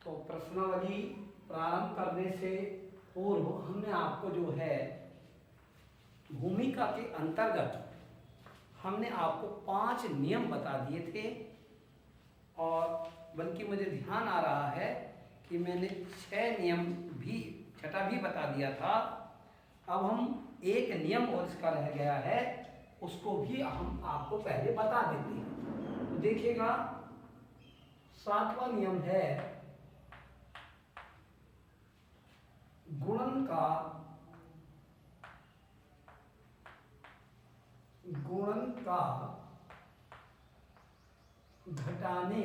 तो प्रश्नावली प्रारंभ करने से पूर्व हमने आपको जो है भूमिका के अंतर्गत हमने आपको 5 नियम बता दिए थे, और बल्कि मुझे ध्यान आ रहा है कि मैंने 6 नियम भी, छठा भी बता दिया था। अब हम एक नियम और इसका रह गया है, उसको भी हम आपको पहले बता देते हैं। तो देखिएगा, 7वां नियम है गुणन का घटाने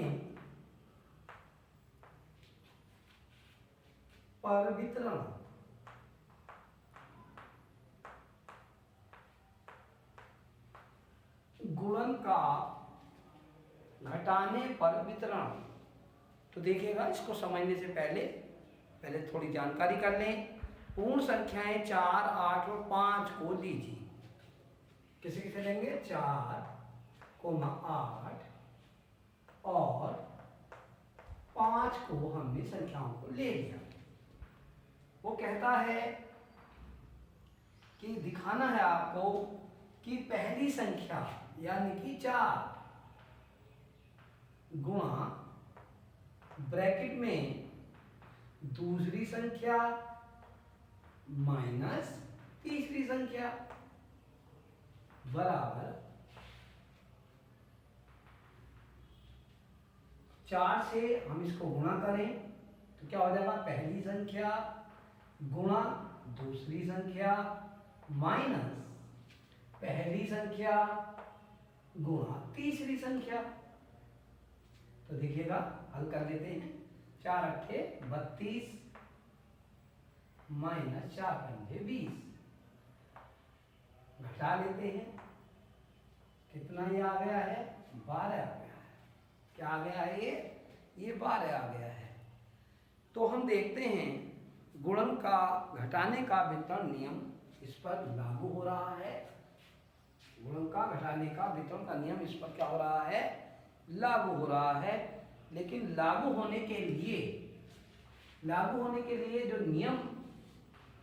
पर वितरण। गुणन का घटाने पर वितरण। तो देखिएगा, इसको समझने से पहले थोड़ी जानकारी कर लें। पूर्ण संख्याएं 4, 8 और 5 को लीजिए। किसे किसे लेंगे? 4, 8 और 5 को हमने संख्याओं को ले लिया। वो कहता है कि दिखाना है आपको कि पहली संख्या यानी कि 4 गुणा ब्रैकेट में दूसरी संख्या माइनस तीसरी संख्या बराबर 4 से हम इसको गुणा करें तो क्या हो जाएगा? पहली संख्या गुणा दूसरी संख्या माइनस पहली संख्या गुणा तीसरी संख्या। तो देखिएगा, हल कर लेते हैं। 4 अट्ठे 32 माइनस 4 पंजे 20। घटा लेते हैं, कितना ये आ गया है? 12 आ गया है। क्या आ गया है? ये 12 आ गया है। तो हम देखते हैं गुणन का घटाने का वितरण नियम इस पर लागू हो रहा है। गुणन का घटाने का वितरण का नियम इस पर क्या हो रहा है? लागू हो रहा है। लेकिन लागू होने के लिए जो नियम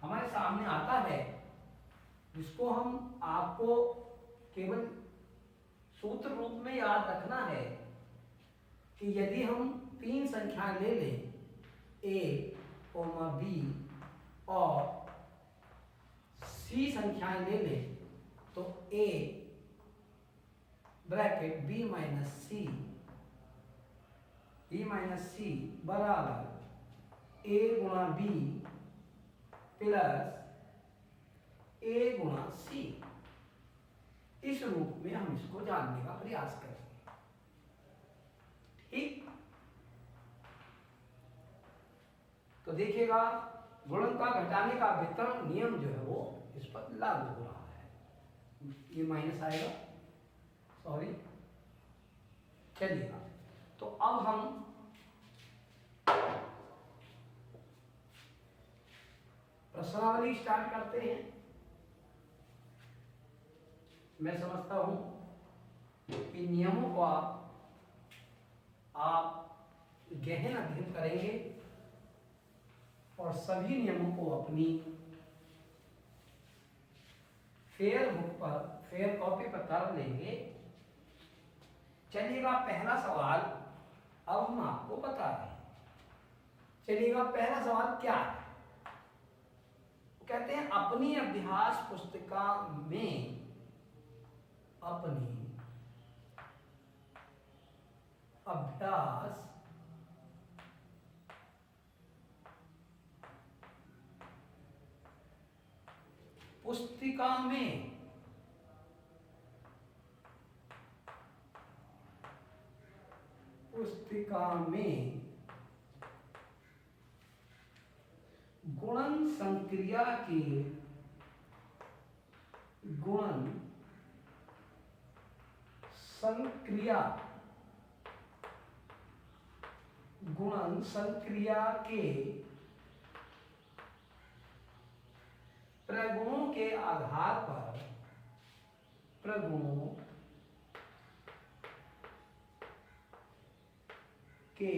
हमारे सामने आता है, जिसको हम आपको केवल सूत्र रूप में याद रखना है कि यदि हम 3 संख्याएं ले लें, A, B और C संख्याएं ले लें, तो A bracket B minus C बराबर A गुणा B प्लस A गुणा C। इस रूप में हम इसको जानने का प्रयास करेंगे। ठीक? तो देखिएगा, गुणन का घटाने का वितरण नियम जो है वो इस पर लागू हो रहा है। ये माइनस आएगा, सॉरी। चलिएगा, तो अब हम प्रश्नावली स्टार्ट करते हैं। मैं समझता हूं कि नियमों को आप गहन अध्ययन करेंगे और सभी नियमों को अपनी फेयर कॉपी पर कर लेंगे। चलिएगा, पहला सवाल अब हम आपको बता रहे हैं। चलिएगा, पहला सवाल क्या है? वो कहते हैं अपनी अभ्यास पुस्तिका में अपनी अभ्यास पुस्तिका में गुणन संक्रिया के प्रगुणों के आधार पर प्रगुणों के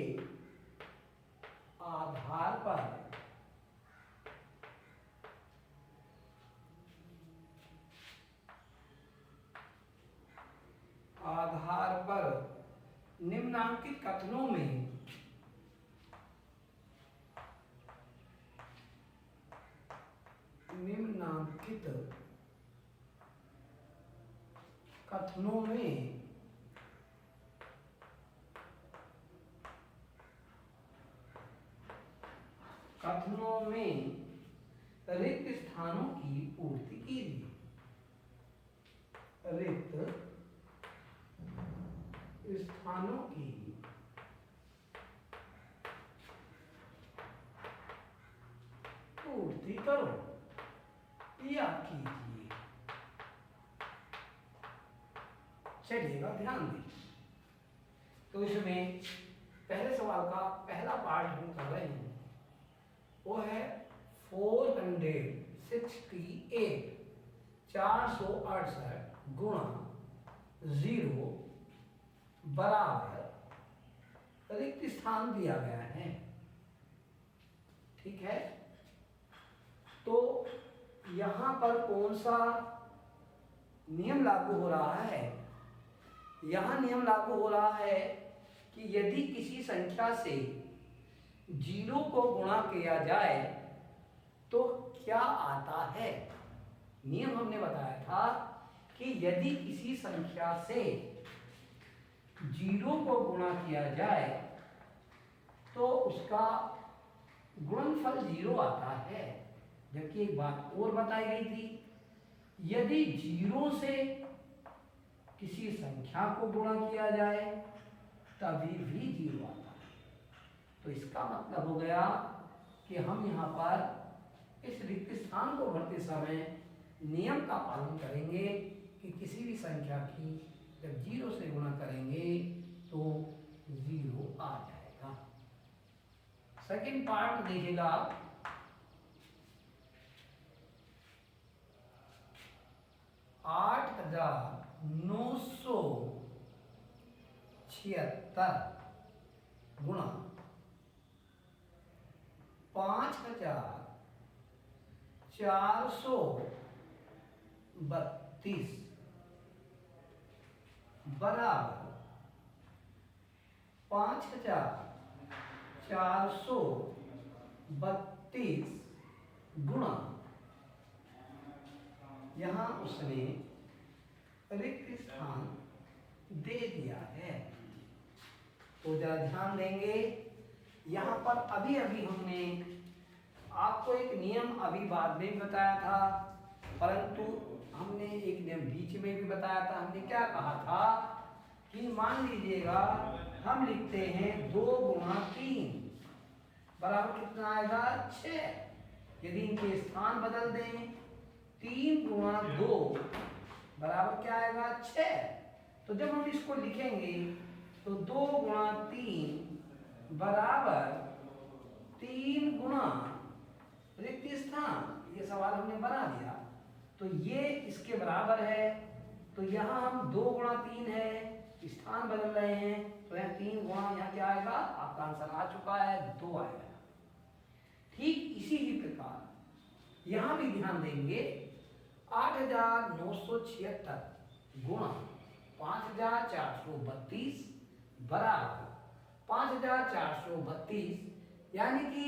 आधार पर निम्नांकित कथनों में रिक्त स्थानों की पूर्ति कीजिए। रिक्त स्थानों की पूर्ति करो या कीजिए। चलिएगा ध्यान दीजिए। तो इसमें पहले सवाल का पहला पार्ट हम कर रहे हैं, वो है 468 468 गुणा 0 बराबर रिक्त स्थान दिया गया है। ठीक है, तो यहां पर कौन सा नियम लागू हो रहा है? यहां नियम लागू हो रहा है कि यदि किसी संख्या से 0 को गुणा किया जाए तो क्या आता है। नियम हमने बताया था कि यदि किसी संख्या से 0 को गुणा किया जाए तो उसका गुणनफल 0 आता है। जबकि एक बात और बताई गई थी, यदि 0 से किसी संख्या को गुणा किया जाए तभी भी 0 आता है। तो इसका मतलब हो गया कि हम यहाँ पर इस रिक्त स्थान को भरते समय नियम का पालन करेंगे कि किसी भी संख्या की जब 0 से गुणा करेंगे तो 0 आ जाएगा। सेकंड पार्ट देखिएगा, 8,976 गुणा 5,432 बराबर 5,432 गुणा, यहां उसने रिक्त स्थान दे दिया है। तो जरा ध्यान देंगे, यहां पर अभी अभी हमने आपको एक नियम अभी बाद में बताया था, परंतु हमने एक नियम बीच में भी बताया था। हमने क्या कहा था कि मान लीजिएगा हम लिखते हैं 2 गुणा 3 बराबर कितना आएगा 6। यदि इनके स्थान बदल दें, 3 गुणा 2 बराबर क्या आएगा 6। तो जब हम इसको लिखेंगे तो 2 गुणा 3 बराबर 3 गुणा रिक्त स्थान, ये सवाल हमने बना दिया। तो ये इसके बराबर है, तो यहाँ हम 2 गुणा 3 है, स्थान बदल रहे हैं, तो यहाँ 3 गुणा यहाँ क्या आएगा, आपका आंसर आ चुका है 2 आएगा। ठीक इसी ही प्रकार यहाँ भी ध्यान देंगे, 8,976 गुणा 5,432 बराबर 5,432, यानी कि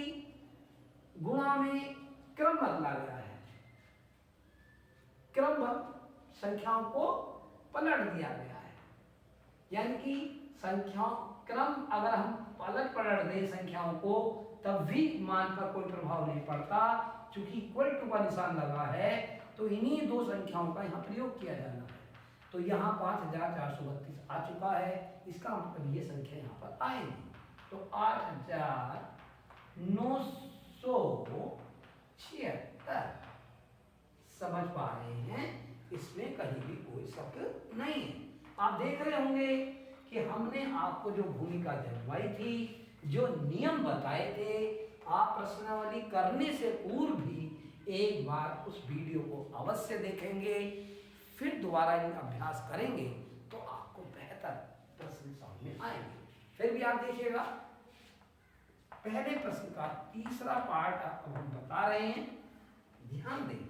गुणा में क्रम बदला गया है, क्रम संख्याओं को पलट दिया गया है। यानी कि संख्याओं क्रम अगर हम पलट दें संख्याओं को तब भी मान पर कोई प्रभाव नहीं पड़ता, चूंकि इक्वल टू का निशान लगा है तो इन्हीं 2 संख्याओं का यहाँ प्रयोग किया जाना है। तो यहाँ 5,432 आ चुका है, इसका मतलब ये संख्या यहाँ पर आएगी। तो 8,976 समझ पा रहे हैं, इसमें कहीं भी कोई शक नहीं है। आप देख रहे होंगे कि हमने आपको जो भूमिका जन्माई थी, जो नियम बताए थे, आप प्रश्नावली करने से पूर्व भी एक बार उस वीडियो को अवश्य देखेंगे, फिर दोबारा इन अभ्यास करेंगे तो आपको बेहतर प्रश्न समझ में आएंगे। फिर भी आप देखिएगा, पहले प्रश्न का तीसरा पार्ट अब हम बता रहे हैं, ध्यान दें।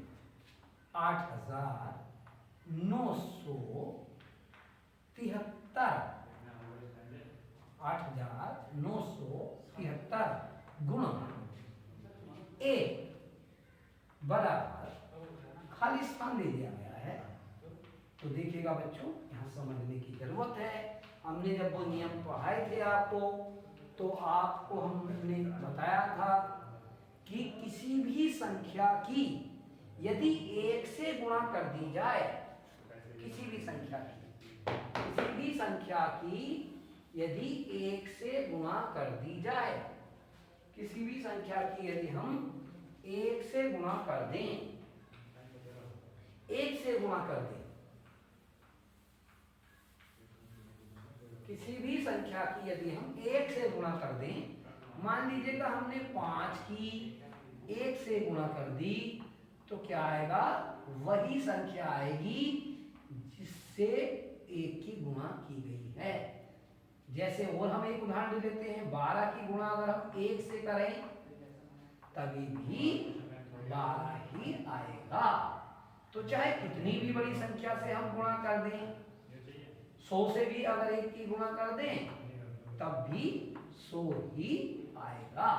8,973 गुणा ए बराबर, खाली स्थान दे दिया गया है। तो देखिएगा बच्चों, यहाँ समझने की जरूरत है। हमने जब वो नियम पढ़ाए थे आपको, तो आपको हमने बताया था कि किसी भी संख्या की यदि 1 से गुणा कर दी जाए, किसी भी संख्या की यदि 1 से गुणा कर दी जाए, किसी भी संख्या की यदि हम 1 से गुणा कर दें, 1 से गुणा कर दें, किसी भी संख्या की यदि हम 1 से गुणा कर दें, मान लीजिएगा हमने 5 की 1 से गुणा कर दी, तो क्या आएगा? वही संख्या आएगी जिससे 1 की गुणा की गई है। जैसे और हम एक उदाहरण ले लेते हैं, 12 की गुणा अगर हम 1 से करें तभी भी 12 ही आएगा। तो चाहे कितनी भी बड़ी संख्या से हम गुणा कर दें, 100 से भी अगर 1 की गुणा कर दें तब भी 100 ही आएगा।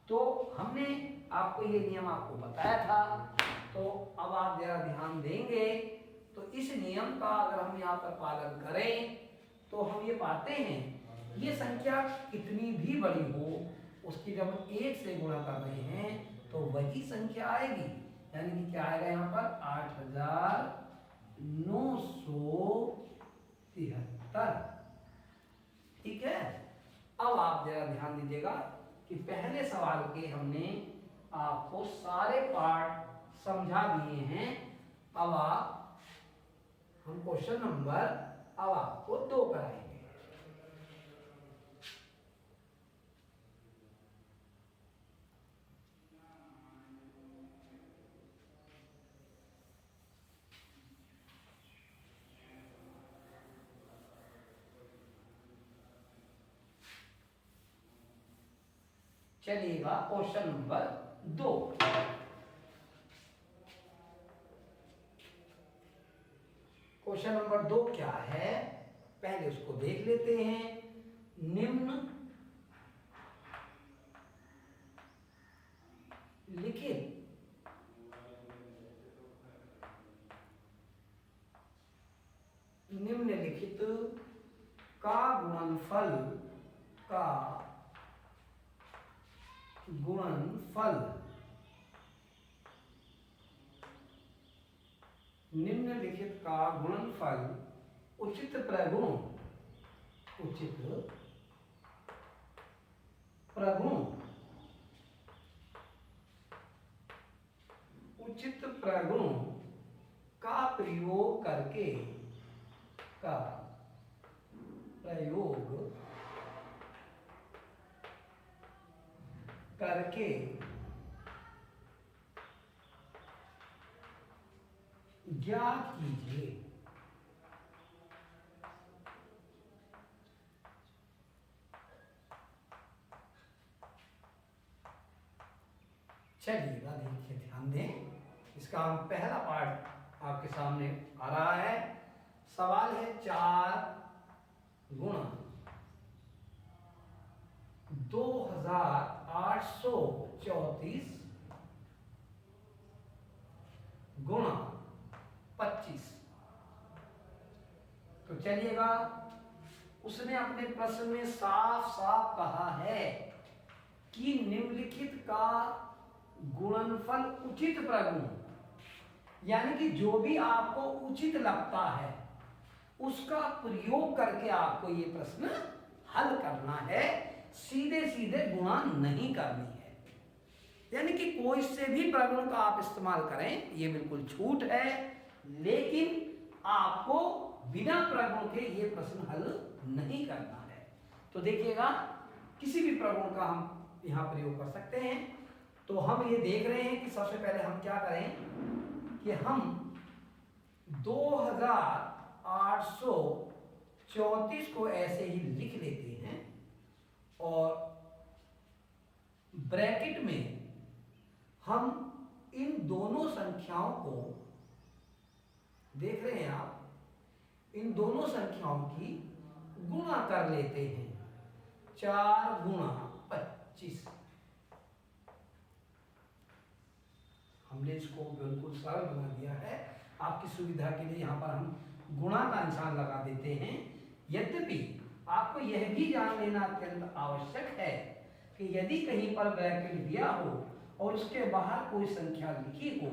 तो हमने आपको ये नियम आपको बताया था। तो अब आप जरा ध्यान देंगे, तो इस नियम का अगर हम यहाँ पर पालन करें तो हम ये पाते हैं, ये संख्या कितनी भी बड़ी हो, उसकी जब हम 1 से गुणा कर रहे हैं तो वही संख्या आएगी। यानी कि क्या आएगा यहाँ पर? 8,973। ठीक है। अब आप जरा ध्यान दीजिएगा कि पहले सवाल के हमने आपको सारे पार्ट समझा दिए हैं। अब हम क्वेश्चन नंबर अब आपको 2 कराएंगे। चलिएगा क्वेश्चन नंबर 2। क्वेश्चन नंबर 2 क्या है, पहले उसको देख लेते हैं। निम्नलिखित का गुणनफल निम्नलिखित का गुणनफल उचित प्रगुण का प्रयोग करके ज्ञात कीजिए। चलिएगा, देखिए ध्यान दें। इसका हम पहला पार्ट आपके सामने आ रहा है। सवाल है 4 गुणा 2,834 गुणा 25। तो चलिएगा, उसने अपने प्रश्न में साफ साफ कहा है कि निम्नलिखित का गुणनफल उचित प्रगुण, यानी कि जो भी आपको उचित लगता है उसका प्रयोग करके आपको ये प्रश्न हल करना है। सीधे सीधे गुणा नहीं करनी है। यानी कि कोई से भी प्रगुण का आप इस्तेमाल करें, ये बिल्कुल छूट है, लेकिन आपको बिना प्रगुण के ये प्रश्न हल नहीं करना है। तो देखिएगा, किसी भी प्रगुण का हम यहाँ प्रयोग कर सकते हैं। तो हम ये देख रहे हैं कि सबसे पहले हम क्या करें कि हम 2,834 को ऐसे ही लिख लेते हैं और ब्रैकेट में हम इन दोनों संख्याओं को देख रहे हैं आप, इन दोनों संख्याओं की गुणा कर लेते हैं। 4 गुणा 25। हमने इसको बिल्कुल सरल बना दिया है आपकी सुविधा के लिए। यहाँ पर हम गुणा का निशान लगा देते हैं। यद्यपि आपको यह भी जान लेना अत्यंत आवश्यक है कि यदि कहीं पर ब्रैकेट दिया हो और उसके बाहर कोई संख्या लिखी हो,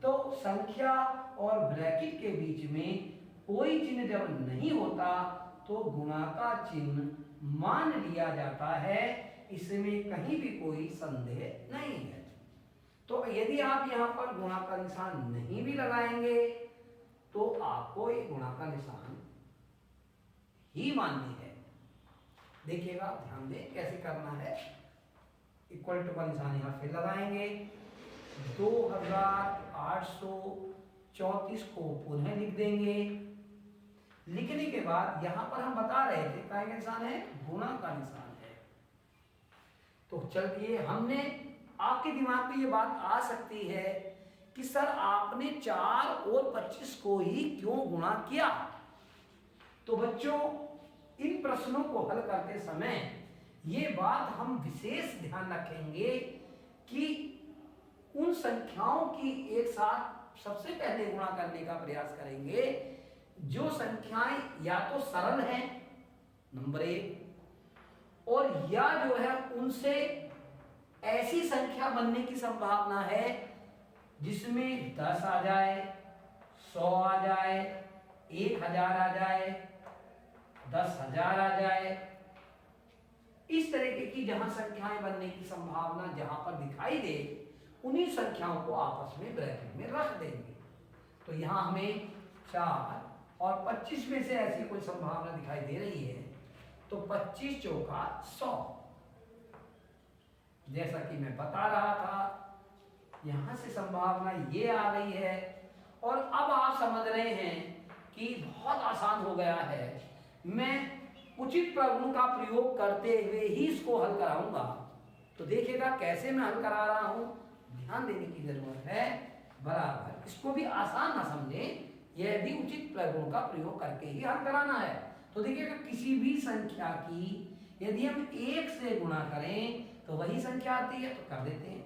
तो संख्या और ब्रैकेट के बीच में कोई चिन्ह जब नहीं होता तो गुणा का चिन्ह मान लिया जाता है। इसमें कहीं भी कोई संदेह नहीं है। तो यदि आप यहाँ पर गुणा का निशान नहीं भी लगाएंगे तो आपको ये गुणा का निशान ही मान्य है। देखिएगा, ध्यान दें कैसे करना है। इक्वल टू का निशान यहाँ फिर लगाएंगे। 2834 को पुनः लिख देंगे। लिखने के बाद यहाँ पर हम बता रहे थे क्या निशान है, गुणा का निशान है। तो चलिए, हमने आपके दिमाग में ये बात आ सकती है कि सर आपने 4 और 25 को ही क्यों गुणा किया। तो बच्चों, इन प्रश्नों को हल करते समय ये बात हम विशेष ध्यान रखेंगे कि उन संख्याओं की एक साथ सबसे पहले गुणा करने का प्रयास करेंगे जो संख्याएं या तो सरल हैं, नंबर 1, और या जो है उनसे ऐसी संख्या बनने की संभावना है जिसमें 10 आ जाए, 100 आ जाए, 1000 आ जाए, 10,000 आ जाए। इस तरीके की जहां संख्याएं बनने की संभावना जहां पर दिखाई दे, उन्हीं संख्याओं को आपस में ब्रैकेट में रख देंगे। तो यहां हमें 4 और 25 में से ऐसी कोई संभावना दिखाई दे रही है, तो 25 चौका 100, जैसा कि मैं बता रहा था, यहां से संभावना ये आ गई है। और अब आप समझ रहे हैं कि बहुत आसान हो गया है। मैं उचित प्रगुण का प्रयोग करते हुए ही इसको हल कराऊंगा। तो देखिएगा कैसे मैं हल करा रहा हूं, ध्यान देने की जरूरत है। बराबर, इसको भी आसान ना समझे, यह भी उचित प्रगुण का प्रयोग करके ही हल कराना है। तो देखिएगा, किसी भी संख्या की यदि हम 1 से गुणा करें तो वही संख्या आती है, तो कर देते हैं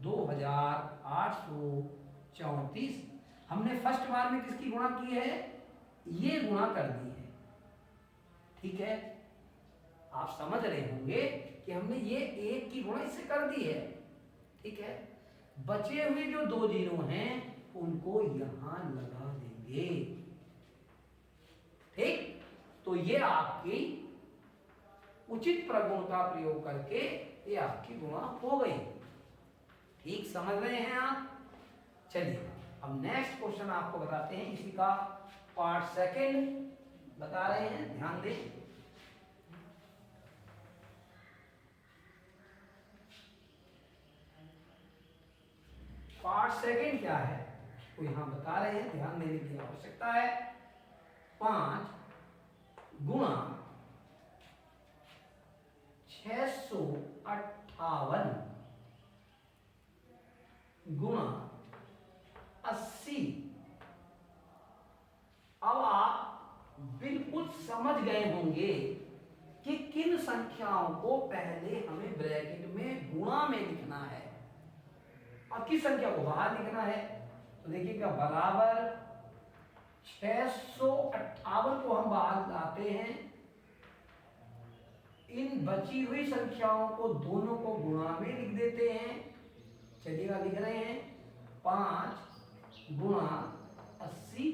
2834। हमने फर्स्ट बार में किसकी गुणा की है, ये गुणा कर दी है। ठीक है, आप समझ रहे होंगे कि हमने ये 1 की गुणा इससे कर दी है। ठीक है, बचे हुए जो 2 जीरो हैं उनको यहां लगा देंगे। ठीक, तो ये आपकी उचित प्रगुण का प्रयोग करके ये आपकी गुणा हो गई। ठीक समझ रहे हैं आप। चलिए, अब नेक्स्ट क्वेश्चन आपको बताते हैं, इसी का पार्ट सेकंड बता रहे हैं, ध्यान दें। पार्ट सेकंड क्या है तो यहां बता रहे हैं, ध्यान देने की आवश्यकता है। 5 गुणा 658 गुणा 80। अब आप बिल्कुल समझ गए होंगे कि किन संख्याओं को पहले हमें ब्रैकेट में गुणा में लिखना है और किस संख्या को बाहर लिखना है। तो देखिएगा, बराबर 658 को हम बाहर लाते हैं, इन बची हुई संख्याओं को दोनों को गुणा में लिख देते हैं। चलिएगा, लिख रहे हैं 5 गुणा 80।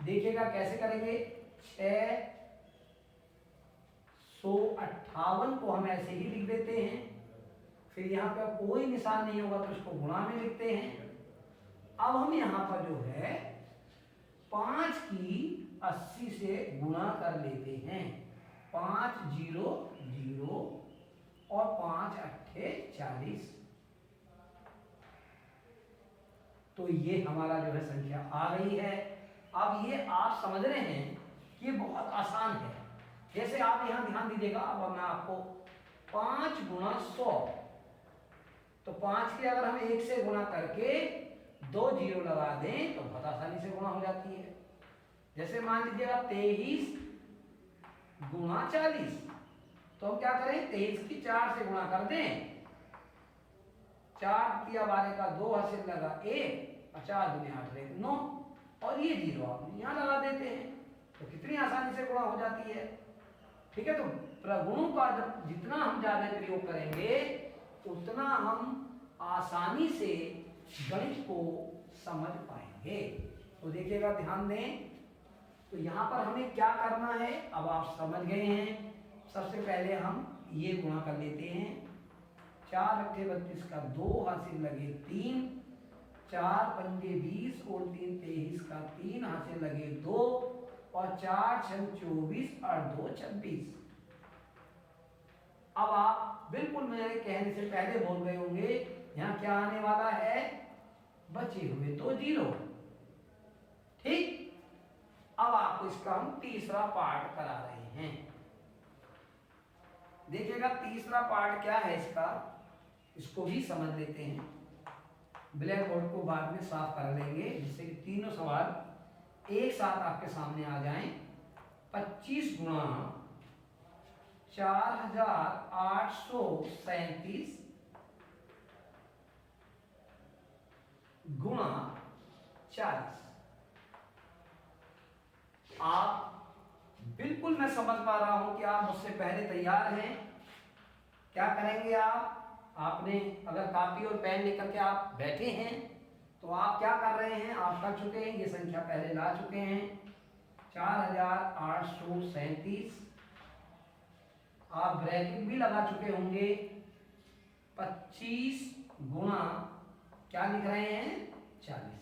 देखिएगा कैसे करेंगे, 658 को हम ऐसे ही लिख देते हैं, फिर यहाँ पे कोई निशान नहीं होगा तो इसको गुणा में लिखते हैं। अब हम यहाँ पर जो है 5 की 80 से गुणा कर लेते हैं। 5 0 0 और 5 अट्ठे 40। तो ये हमारा जो है संख्या आ गई है। अब ये आप समझ रहे हैं कि ये बहुत आसान है। जैसे आप यहाँ ध्यान दीजिएगा, अब मैं आपको 5 गुणा 100, तो 5 की अगर हम 1 से गुणा करके 2 जीरो लगा दें तो बहुत आसानी से गुणा हो जाती है। जैसे मान लीजिएगा 23 गुणा 40, तो हम क्या करें, 23 की 4 से गुणा कर दें, 4 तिया 12 का 2 हासिल लगा 1, 50 दुनिया 8 रहे 9, और ये जीरो आप यहाँ लगा देते हैं, तो कितनी आसानी से गुणा हो जाती है। ठीक है, तो प्रगुणों का जब जितना हम ज्यादा प्रयोग करेंगे उतना हम आसानी से गणित को समझ पाएंगे। तो देखिएगा, ध्यान दें, तो यहाँ पर हमें क्या करना है अब आप समझ गए हैं। सबसे पहले हम ये गुणा कर लेते हैं, 4 अट्ठे 32 का 2 हासिल लगे 3, 4 पंजे 20 और 3 23 का 3 हासिल लगे 2, और 4 6 24 और 2 26। अब आप बिल्कुल मेरे कहने से पहले बोल रहे होंगे यहाँ क्या आने वाला है, बचे हुए 2 जीरो। ठीक, अब आपको इसका हम तीसरा पार्ट करा रहे हैं। देखिएगा तीसरा पार्ट क्या है इसका, इसको भी समझ लेते हैं। ब्लैक बोर्ड को बाद में साफ कर लेंगे जिससे कि तीनों सवाल एक साथ आपके सामने आ जाएं। 25 गुणा 4837 गुणा 40। आप बिल्कुल, मैं समझ पा रहा हूं कि आप मुझसे पहले तैयार हैं। क्या करेंगे आपने अगर कापी और पेन लेकर के आप बैठे हैं तो आप क्या कर रहे हैं, आप कर चुके हैं, ये संख्या पहले ला चुके हैं 4837। आप ब्रैकेट भी लगा चुके होंगे। 25 गुणा क्या लिख रहे हैं, 40।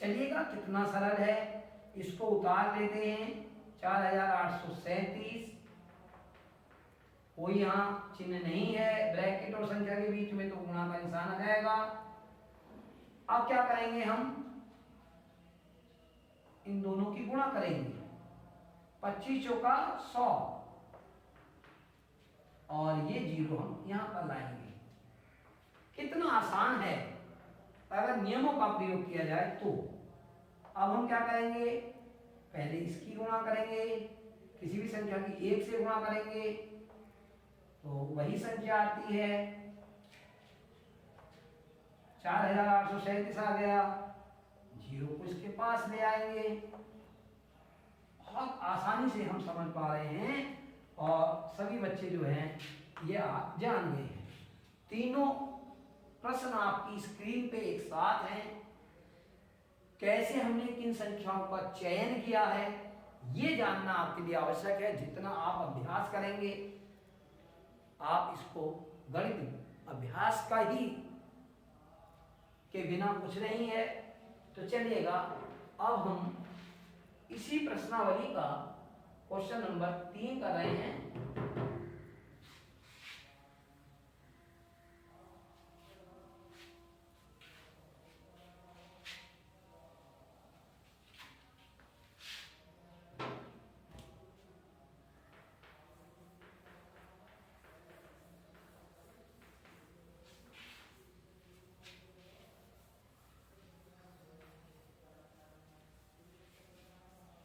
चलिएगा कितना सरल है, इसको उतार लेते हैं। 4837, कोई यहाँ चिन्ह नहीं है ब्रैकेट और संख्या के बीच में, तो गुणा का निशान आ जाएगा। अब क्या करेंगे, हम इन दोनों की गुणा करेंगे। 25 चौका 100, और ये जीरो हम यहां पर लाएंगे। कितना आसान है अगर नियमों का प्रयोग किया जाए तो। अब हम क्या करेंगे, पहले इसकी गुणा करेंगे, किसी भी संख्या की 1 से गुणा करेंगे तो वही संख्या आती है, 4837 आ गया। जीरो को इसके पास ले आएंगे। बहुत आसानी से हम समझ पा रहे हैं और सभी बच्चे जो हैं ये आप जान गए हैं। तीनों प्रश्न आपकी स्क्रीन पे एक साथ हैं। कैसे हमने किन संख्याओं का चयन किया है ये जानना आपके लिए आवश्यक है। जितना आप अभ्यास करेंगे, आप इसको गणित अभ्यास का ही के बिना कुछ नहीं है। तो चलिएगा, अब हम इसी प्रश्नावली का क्वेश्चन नंबर 3 कर रहे हैं।